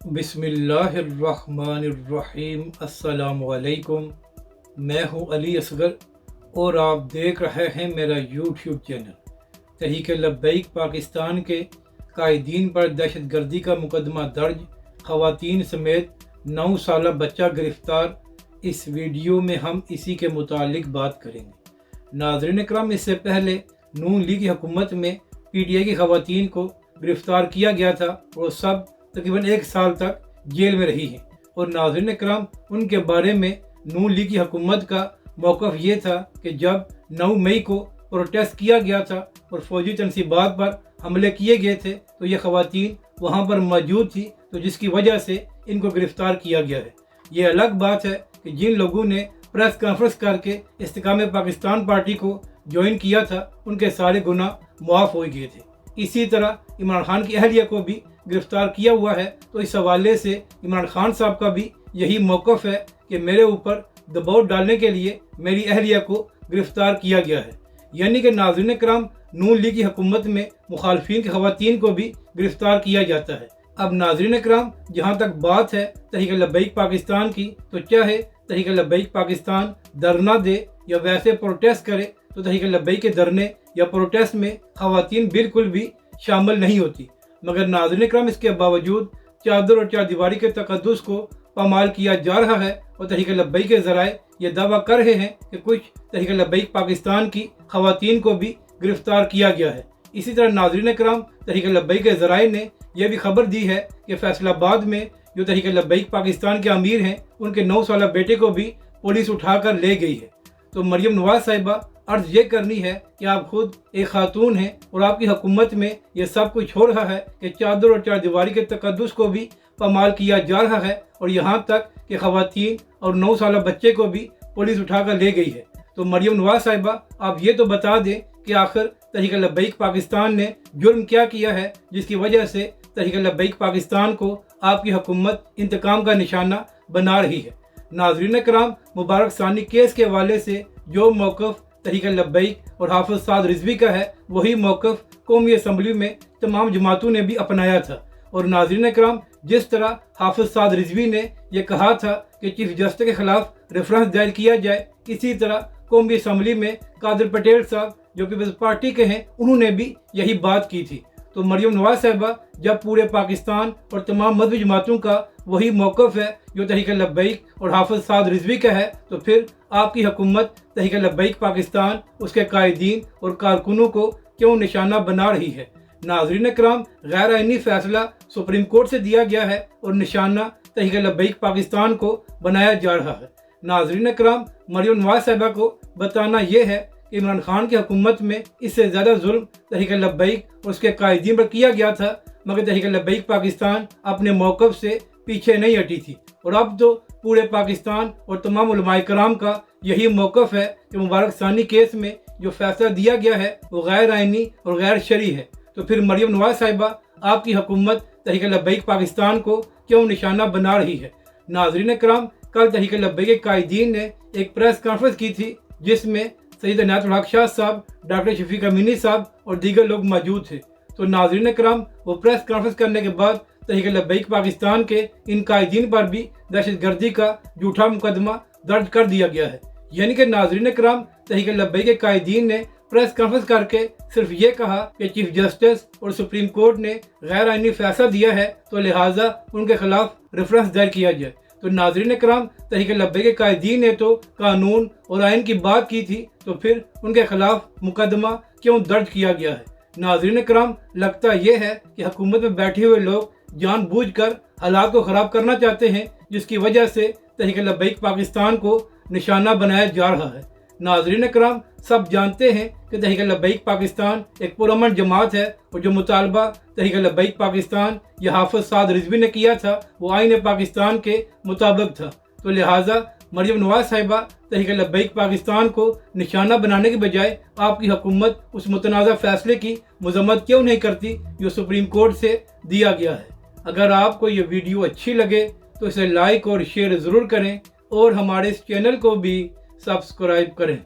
बिस्मिल्लाहिर्रहमानिर्रहीम। अस्सलाम वालेकुम। मैं हूं अली असगर और आप देख रहे हैं मेरा यूट्यूब चैनल। तहरीक लब्बैक पाकिस्तान के कायदीन पर दहशत गर्दी का मुकदमा दर्ज, ख़वातीन समेत 9 साला बच्चा गिरफ़्तार। इस वीडियो में हम इसी के मुतालिक बात करेंगे। नाज़रीन इकराम, इससे पहले नून लीग की हुकूमत में PTI की ख़वातीन को गिरफ़्तार किया गया था और सब तकरीबन 1 साल तक जेल में रही हैं। और नाज़रीन इकराम, उनके बारे में नून लीग की हुकूमत का मौक़िफ़ ये था कि जब 9 मई को प्रोटेस्ट किया गया था और फ़ौजी तनसीबात पर हमले किए गए थे तो ये ख़वातीन वहाँ पर मौजूद थी, तो जिसकी वजह से इनको गिरफ़्तार किया गया है। ये अलग बात है कि जिन लोगों ने प्रेस कॉन्फ्रेंस करके इस्तेकाम पाकिस्तान पार्टी को ज्वाइन किया था उनके सारे गुनाह मुआफ़ हो गए थे। इसी तरह इमरान खान की अहलिया को भी गिरफ़्तार किया हुआ है। तो इस हवाले से इमरान खान साहब का भी यही मौक़िफ़ है कि मेरे ऊपर दबाव डालने के लिए मेरी अहलिया को गिरफ़्तार किया गया है। यानी कि नाज़रीन किराम, नून लीग की हुकूमत में मुखालफिन की ख़वातीन को भी गिरफ़्तार किया जाता है। अब नाज़रीन किराम, जहाँ तक बात है तहरीक लब्बैक पाकिस्तान की, तो चाहे तहरीक लब्बैक पाकिस्तान धरना दे या वैसे प्रोटेस्ट करे, तो तहरीक लब्बैक के धरने या प्रोटेस्ट में ख़वातीन बिल्कुल भी शामिल नहीं होती। मगर नाज़रीन इकराम, इसके बावजूद चादर और चारदीवारी के तकद्दुस को पामाल किया जा रहा है और तहरीक लब्बैक के ज़राए ये दावा कर रहे हैं कि कुछ तहरीक लब्बैक पाकिस्तान की ख़वातीन को भी गिरफ़्तार किया गया है। इसी तरह नाज़रीन इकराम, तहरीक लब्बैक के ज़राए ने यह भी खबर दी है कि फैसलाबाद में जो तहरीक लब्बैक पाकिस्तान के अमीर हैं उनके 9 साला बेटे को भी पुलिस उठा कर ले गई है। तो मरियम नवाज़ साहिबा, अर्ज़ ये करनी है कि आप खुद एक खातून हैं और आपकी हुकूमत में ये सब कुछ हो रहा है कि चादर और चारदीवारी के तकद्दुस को भी पामाल किया जा रहा है और यहाँ तक कि ख़वातीन और 9 साला बच्चे को भी पुलिस उठा कर ले गई है। तो मरियम नवाज़ साहिबा, आप ये तो बता दें कि आखिर तहरीक लब्बैक पाकिस्तान ने जुर्म क्या किया है जिसकी वजह से तहरीक लब्बैक पाकिस्तान को आपकी हुकूमत इंतकाम का निशाना बना रही है। नाज़रीन किराम, मुबारक सानी केस के हवाले से जो मौक़िफ़ तहरीक लब्बैक और हाफिज़ साद रिजवी का है, वही मौक़िफ़ कौमी असम्बली में तमाम जमातों ने भी अपनाया था। और नाज़रीन किराम, जिस तरह हाफिज़ साद रिजवी ने यह कहा था कि चीफ जस्टिस के खिलाफ रेफरेंस दायर किया जाए, इसी तरह कौमी असम्बली में कादिर पटेल साहब जो कि पार्टी के हैं, उन्होंने भी यही बात की थी। तो मरियम नवाज़ साहिबा, जब पूरे पाकिस्तान और तमाम मजहबी जमातों का वही मौक़िफ़ है जो तहरीक लब्बैक और हाफिज़ साद रिजवी का है, तो फिर आपकी हुकूमत तहरीक लब्बैक पाकिस्तान, उसके कायदीन और कारकुनों को क्यों निशाना बना रही है। नाज़रीन किराम, गैर आइनी फैसला सुप्रीम कोर्ट से दिया गया है और निशाना तहरीक लब्बैक पाकिस्तान को बनाया जा रहा है। नाज़रीन किराम, मरियम नवाज़ साहिबा को बताना यह है कि इमरान खान की हुकूमत में इससे ज़्यादा जुल्म तहरीक लब्बैक और उसके कायदीन पर किया गया था, मगर तहरीक लब्बैक पाकिस्तान अपने मौक़िफ़ से पीछे नहीं हटी थी। और अब तो पूरे पाकिस्तान और तमाम उलमाए कराम का यही मौक़िफ़ है कि मुबारक सानी केस में जो फैसला दिया गया है वो गैर आइनी और गैर शरई है। तो फिर मरियम नवाज़ साहिबा, आपकी हुकूमत तहरीक लब्बैक पाकिस्तान को क्यों निशाना बना रही है। नाज़रीन किराम, कल तहरीक लब्बैक के कायदीन ने एक प्रेस कॉन्फ्रेंस की थी जिसमें सैयद इनायतुल हक शाह साहब, डॉक्टर शफीक अमीनी साहब और दीगर लोग मौजूद थे। तो नाज़रीन किराम, वो प्रेस कॉन्फ्रेंस करने के बाद तहरीक लब्बैक पाकिस्तान के इन कायदीन पर भी दहशत गर्दी का झूठा मुकदमा दर्ज कर दिया गया है। यानी कि नाज़रीन किराम, तहरीक लब्बैक के कायदीन ने प्रेस कॉन्फ्रेंस करके सिर्फ ये कहा कि चीफ जस्टिस और सुप्रीम कोर्ट ने गैर आइनी फैसला दिया है, तो लिहाजा उनके खिलाफ रेफरेंस दायर किया जाए। तो नाज़रीन किराम, तहरीक लब्बैक के कायदीन ने तो कानून और आइन की बात की थी, तो फिर उनके खिलाफ मुकदमा क्यों दर्ज किया गया है। नाज़रीन किराम, लगता यह है कि हुकूमत में बैठे हुए लोग जानबूझकर हालात को ख़राब करना चाहते हैं, जिसकी वजह से तहरीक लब्बैक पाकिस्तान को निशाना बनाया जा रहा है। नाज़रीन किराम, सब जानते हैं कि तहरीक लब्बैक पाकिस्तान एक पुरअमन जमात है और जो मुतालबा तहरीक लब्बैक पाकिस्तान या हाफिज़ साद रिजवी ने किया था वो आईन पाकिस्तान के मुताबिक था। तो लिहाजा मरियम नवाज़ साहिबा, तहरीक लब्बैक पाकिस्तान को निशाना बनाने के बजाय आपकी हुकूमत उस मुतनाज़ा फैसले की मज़म्मत क्यों नहीं करती जो सुप्रीम कोर्ट से दिया गया है। अगर आपको ये वीडियो अच्छी लगे तो इसे लाइक और शेयर ज़रूर करें और हमारे इस चैनल को भी सब्सक्राइब करें।